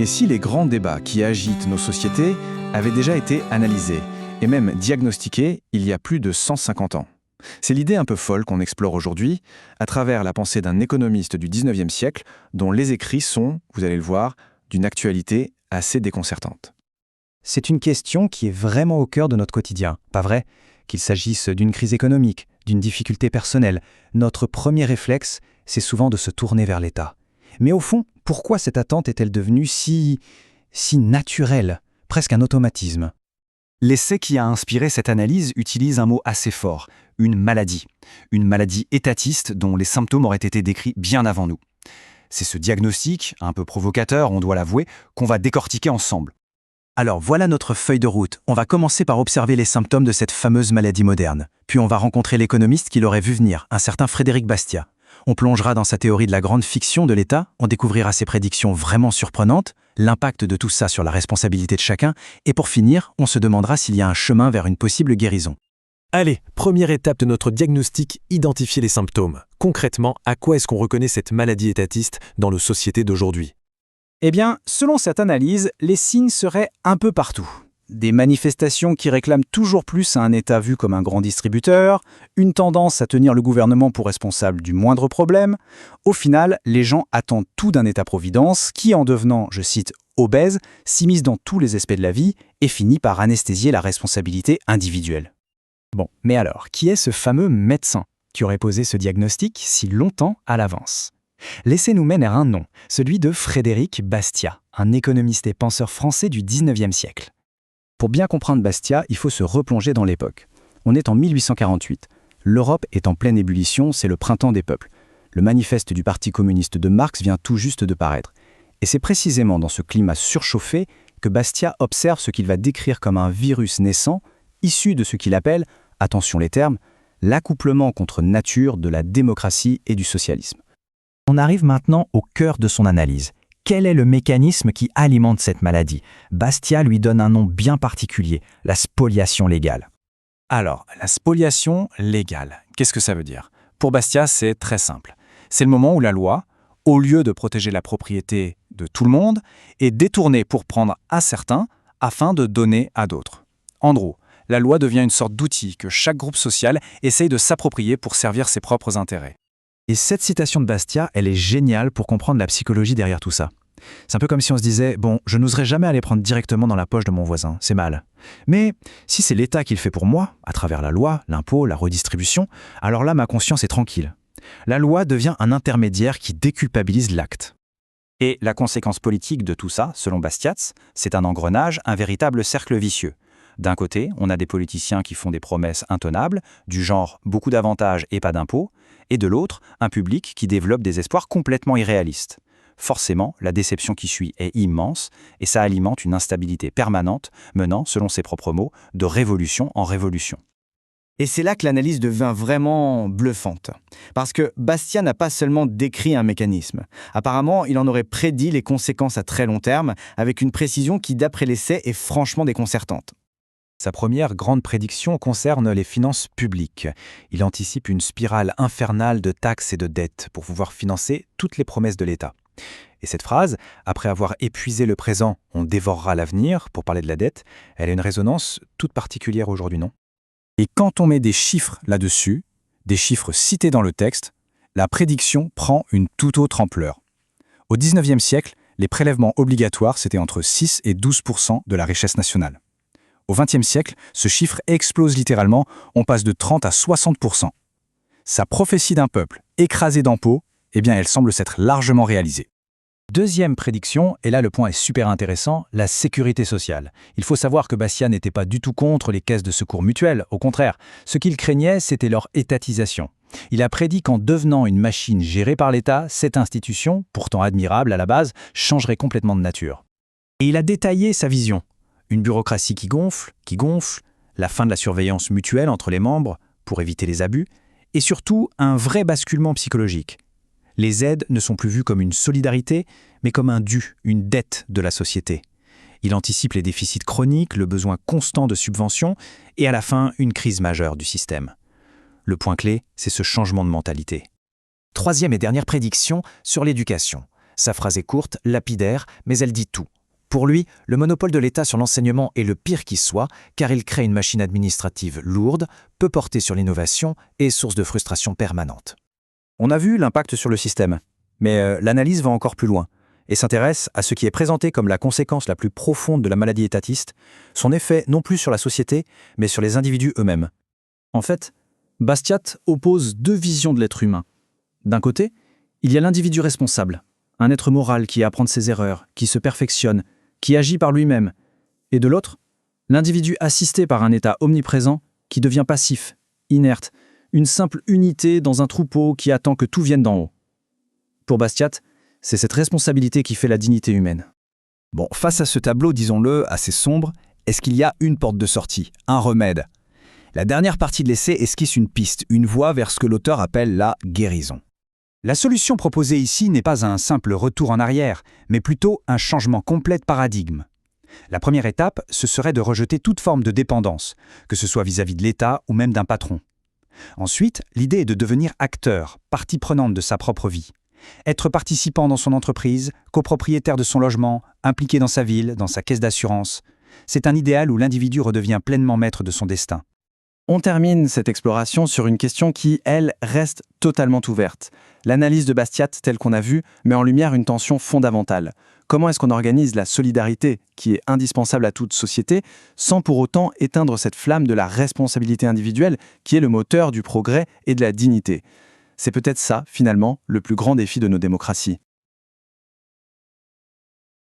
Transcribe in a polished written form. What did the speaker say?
Et si les grands débats qui agitent nos sociétés avaient déjà été analysés et même diagnostiqués il y a plus de 150 ans? C'est l'idée un peu folle qu'on explore aujourd'hui à travers la pensée d'un économiste du 19e siècle dont les écrits sont, vous allez le voir, d'une actualité assez déconcertante. C'est une question qui est vraiment au cœur de notre quotidien, pas vrai? Qu'il s'agisse d'une crise économique, d'une difficulté personnelle, notre premier réflexe, c'est souvent de se tourner vers l'État. Mais au fond, pourquoi cette attente est-elle devenue si naturelle, presque un automatisme? L'essai qui a inspiré cette analyse utilise un mot assez fort, une maladie. Une maladie étatiste dont les symptômes auraient été décrits bien avant nous. C'est ce diagnostic, un peu provocateur, on doit l'avouer, qu'on va décortiquer ensemble. Alors voilà notre feuille de route. On va commencer par observer les symptômes de cette fameuse maladie moderne. Puis on va rencontrer l'économiste qui l'aurait vu venir, un certain Frédéric Bastiat. On plongera dans sa théorie de la grande fiction de l'État, on découvrira ses prédictions vraiment surprenantes, l'impact de tout ça sur la responsabilité de chacun, et pour finir, on se demandera s'il y a un chemin vers une possible guérison. Allez, première étape de notre diagnostic, identifier les symptômes. Concrètement, à quoi est-ce qu'on reconnaît cette maladie étatiste dans nos sociétés d'aujourd'hui? Eh bien, selon cette analyse, les signes seraient un peu partout. Des manifestations qui réclament toujours plus à un État vu comme un grand distributeur, une tendance à tenir le gouvernement pour responsable du moindre problème. Au final, les gens attendent tout d'un État-providence qui, en devenant, je cite, obèse, s'immisce dans tous les aspects de la vie et finit par anesthésier la responsabilité individuelle. Bon, mais alors, qui est ce fameux médecin qui aurait posé ce diagnostic si longtemps à l'avance? Laissez-nous mener à un nom, celui de Frédéric Bastiat, un économiste et penseur français du 19e siècle. Pour bien comprendre Bastiat, il faut se replonger dans l'époque. On est en 1848. L'Europe est en pleine ébullition, c'est le printemps des peuples. Le manifeste du Parti communiste de Marx vient tout juste de paraître. Et c'est précisément dans ce climat surchauffé que Bastiat observe ce qu'il va décrire comme un virus naissant, issu de ce qu'il appelle, attention les termes, l'accouplement contre nature de la démocratie et du socialisme. On arrive maintenant au cœur de son analyse. Quel est le mécanisme qui alimente cette maladie? Bastiat lui donne un nom bien particulier, la spoliation légale. Alors, la spoliation légale, qu'est-ce que ça veut dire? Pour Bastiat, c'est très simple. C'est le moment où la loi, au lieu de protéger la propriété de tout le monde, est détournée pour prendre à certains afin de donner à d'autres. En gros, la loi devient une sorte d'outil que chaque groupe social essaye de s'approprier pour servir ses propres intérêts. Et cette citation de Bastiat, elle est géniale pour comprendre la psychologie derrière tout ça. C'est un peu comme si on se disait « Bon, je n'oserais jamais aller prendre directement dans la poche de mon voisin, c'est mal. Mais si c'est l'État qui le fait pour moi, à travers la loi, l'impôt, la redistribution, alors là, ma conscience est tranquille. » La loi devient un intermédiaire qui déculpabilise l'acte. Et la conséquence politique de tout ça, selon Bastiat, c'est un engrenage, un véritable cercle vicieux. D'un côté, on a des politiciens qui font des promesses intenables, du genre beaucoup d'avantages et pas d'impôts, et de l'autre, un public qui développe des espoirs complètement irréalistes. Forcément, la déception qui suit est immense, et ça alimente une instabilité permanente, menant, selon ses propres mots, de révolution en révolution. Et c'est là que l'analyse devient vraiment bluffante. Parce que Bastiat n'a pas seulement décrit un mécanisme. Apparemment, il en aurait prédit les conséquences à très long terme, avec une précision qui, d'après l'essai, est franchement déconcertante. Sa première grande prédiction concerne les finances publiques. Il anticipe une spirale infernale de taxes et de dettes pour pouvoir financer toutes les promesses de l'État. Et cette phrase, après avoir épuisé le présent, on dévorera l'avenir, pour parler de la dette, elle a une résonance toute particulière aujourd'hui, non? Et quand on met des chiffres là-dessus, des chiffres cités dans le texte, la prédiction prend une toute autre ampleur. Au XIXe siècle, les prélèvements obligatoires, c'était entre 6 et 12% de la richesse nationale. Au XXe siècle, ce chiffre explose littéralement, on passe de 30 à 60%. Sa prophétie d'un peuple écrasé d'impôts, eh bien elle semble s'être largement réalisée. Deuxième prédiction, et là le point est super intéressant, la sécurité sociale. Il faut savoir que Bastiat n'était pas du tout contre les caisses de secours mutuelles, au contraire. Ce qu'il craignait, c'était leur étatisation. Il a prédit qu'en devenant une machine gérée par l'État, cette institution, pourtant admirable à la base, changerait complètement de nature. Et il a détaillé sa vision. Une bureaucratie qui gonfle, la fin de la surveillance mutuelle entre les membres pour éviter les abus, et surtout un vrai basculement psychologique. Les aides ne sont plus vues comme une solidarité, mais comme un dû, une dette de la société. Il anticipe les déficits chroniques, le besoin constant de subventions, et à la fin, une crise majeure du système. Le point clé, c'est ce changement de mentalité. Troisième et dernière prédiction sur l'éducation. Sa phrase est courte, lapidaire, mais elle dit tout. Pour lui, le monopole de l'État sur l'enseignement est le pire qui soit, car il crée une machine administrative lourde, peu portée sur l'innovation et source de frustration permanente. On a vu l'impact sur le système, mais l'analyse va encore plus loin et s'intéresse à ce qui est présenté comme la conséquence la plus profonde de la maladie étatiste, son effet non plus sur la société, mais sur les individus eux-mêmes. En fait, Bastiat oppose deux visions de l'être humain. D'un côté, il y a l'individu responsable, un être moral qui apprend de ses erreurs, qui se perfectionne, qui agit par lui-même. Et de l'autre, l'individu assisté par un État omniprésent qui devient passif, inerte, une simple unité dans un troupeau qui attend que tout vienne d'en haut. Pour Bastiat, c'est cette responsabilité qui fait la dignité humaine. Bon, face à ce tableau, disons-le, assez sombre, est-ce qu'il y a une porte de sortie, un remède? La dernière partie de l'essai esquisse une piste, une voie vers ce que l'auteur appelle la guérison. La solution proposée ici n'est pas un simple retour en arrière, mais plutôt un changement complet de paradigme. La première étape, ce serait de rejeter toute forme de dépendance, que ce soit vis-à-vis de l'État ou même d'un patron. Ensuite, l'idée est de devenir acteur, partie prenante de sa propre vie. Être participant dans son entreprise, copropriétaire de son logement, impliqué dans sa ville, dans sa caisse d'assurance. C'est un idéal où l'individu redevient pleinement maître de son destin. On termine cette exploration sur une question qui, elle, reste totalement ouverte. L'analyse de Bastiat, telle qu'on a vu, met en lumière une tension fondamentale. Comment est-ce qu'on organise la solidarité, qui est indispensable à toute société, sans pour autant éteindre cette flamme de la responsabilité individuelle, qui est le moteur du progrès et de la dignité? C'est peut-être ça, finalement, le plus grand défi de nos démocraties.